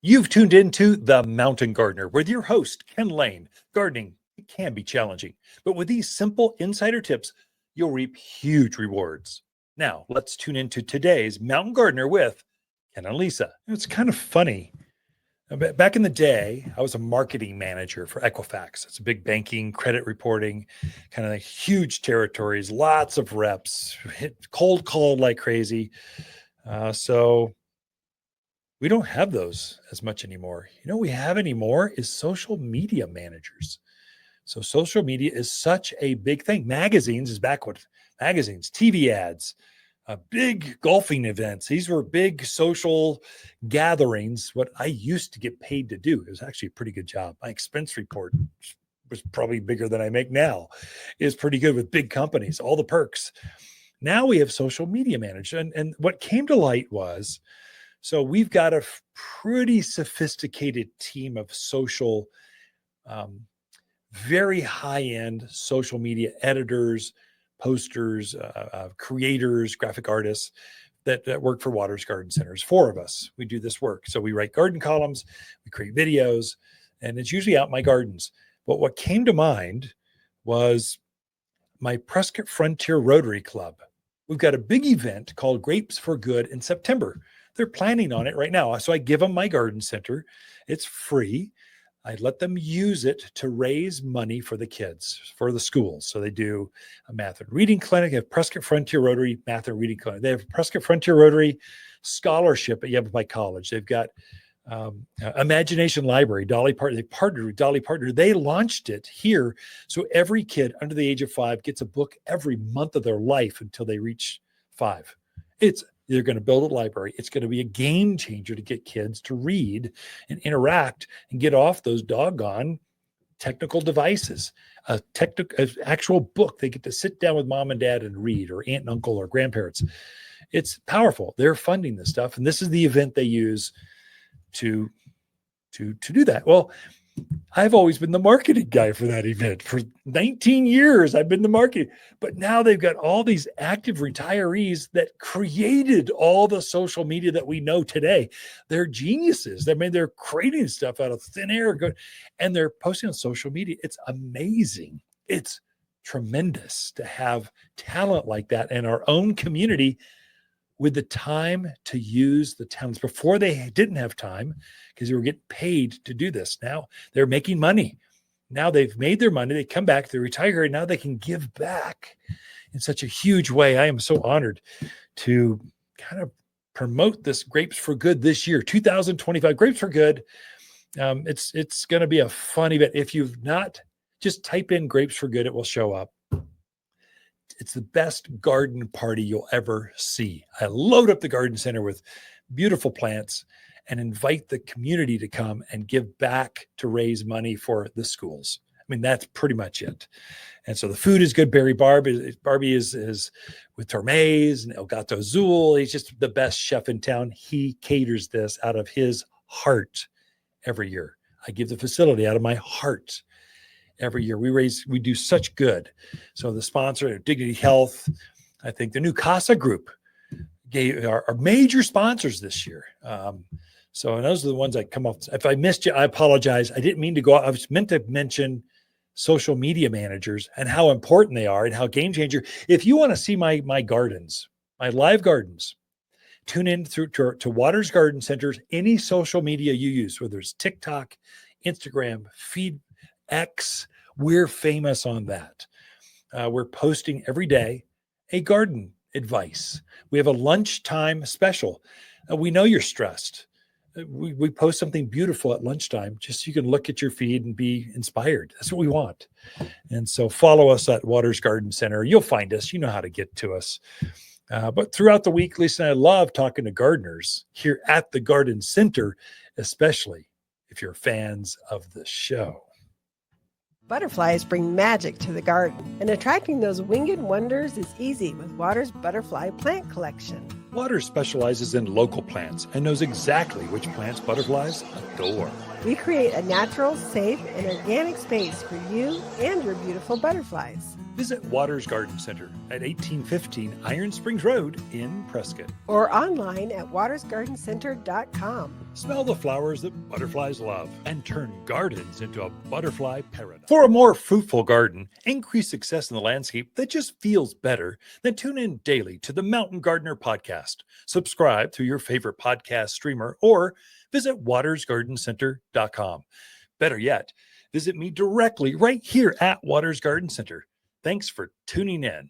You've tuned into The Mountain Gardener with your host, Ken Lain. Gardening, it can be challenging, but with these simple insider tips, you'll reap huge rewards. Now, let's tune into today's Mountain Gardener with Ken and Lisa. It's kind of funny. Back in the day, I was a marketing manager for Equifax. It's a big banking, credit reporting, kind of like huge territories, lots of reps, cold called like crazy. So we don't have those as much anymore. You know, what we have anymore is social media managers. So social media is such a big thing. Magazines is back with magazines, TV ads, big golfing events. These were big social gatherings. What I used to get paid to do, it was actually a pretty good job. My expense report was probably bigger than I make now. Is pretty good with big companies, all the perks. Now we have social media managers. And what came to light was, so we've got a pretty sophisticated team of social, very high-end social media editors, posters, creators, graphic artists that work for Waters Garden Centers. 4 of us, we do this work. So we write garden columns, we create videos, and it's usually out in my gardens. But what came to mind was my Prescott Frontier Rotary Club. We've got a big event called Grapes for Good in September. They're planning on it right now. So I give them my garden center. It's free. I let them use it to raise money for the kids, for the schools. So they do a math and reading clinic. They have Prescott Frontier Rotary Math and Reading Clinic. They have Prescott Frontier Rotary Scholarship at Yavapai College. They've got Imagination Library. They partnered with Dolly Partner. They launched it here. So every kid under the age of 5 gets a book every month of their life until they reach 5. They're going to build a library. It's going to be a game changer to get kids to read and interact and get off those doggone technical devices. An actual book they get to sit down with mom and dad and read, or aunt and uncle or grandparents. It's powerful. They're funding this stuff, and this is the event they use to do that. Well, I've always been the marketing guy for that event. For 19 years, I've been the marketing. But now they've got all these active retirees that created all the social media that we know today. They're geniuses. I mean, they're creating stuff out of thin air, and they're posting on social media. It's amazing. It's tremendous to have talent like that in our own community, with the time to use the talents. Before, they didn't have time because they were getting paid to do this. Now they're making money. Now they've made their money. They come back, they retire, and now they can give back in such a huge way. I am so honored to kind of promote this Grapes for Good this year, 2025 Grapes for Good. It's going to be a fun event. If you've not, just type in Grapes for Good, it will show up. It's the best garden party you'll ever see. I load up the garden center with beautiful plants and invite the community to come and give back to raise money for the schools. I mean, that's pretty much it. And so the food is good. Barbe is with Torme's and Gato Azul. He's just the best chef in town. He caters this out of his heart every year. I give the facility out of my heart. Every year we do such good. So the sponsor, Dignity Health, I think the new CASA group are major sponsors this year. So and those are the ones that come off. If I missed you, I apologize. I didn't mean to go. I was meant to mention social media managers and how important they are and how game changer. If you want to see my gardens, my live gardens, tune in to Waters Garden Centers, any social media you use, whether it's TikTok, Instagram, Feed, X, we're famous on that. We're posting every day a garden advice. We have a lunchtime special. We know you're stressed. We post something beautiful at lunchtime just so you can look at your feed and be inspired. That's what we want. And so follow us at Waters Garden Center. You'll find us. You know how to get to us. But throughout the week, Lisa and I love talking to gardeners here at the Garden Center, especially if you're fans of the show. Butterflies bring magic to the garden, and attracting those winged wonders is easy with Waters' Butterfly Plant Collection. Waters specializes in local plants and knows exactly which plants butterflies adore. We create a natural, safe, and organic space for you and your beautiful butterflies. Visit Waters Garden Center at 1815 Iron Springs Road in Prescott. Or online at watersgardencenter.com. Smell the flowers that butterflies love and turn gardens into a butterfly paradise. For a more fruitful garden, increase success in the landscape that just feels better, then tune in daily to the Mountain Gardener podcast. Subscribe through your favorite podcast streamer or visit watersgardencenter.com. Better yet, visit me directly right here at Waters Garden Center. Thanks for tuning in.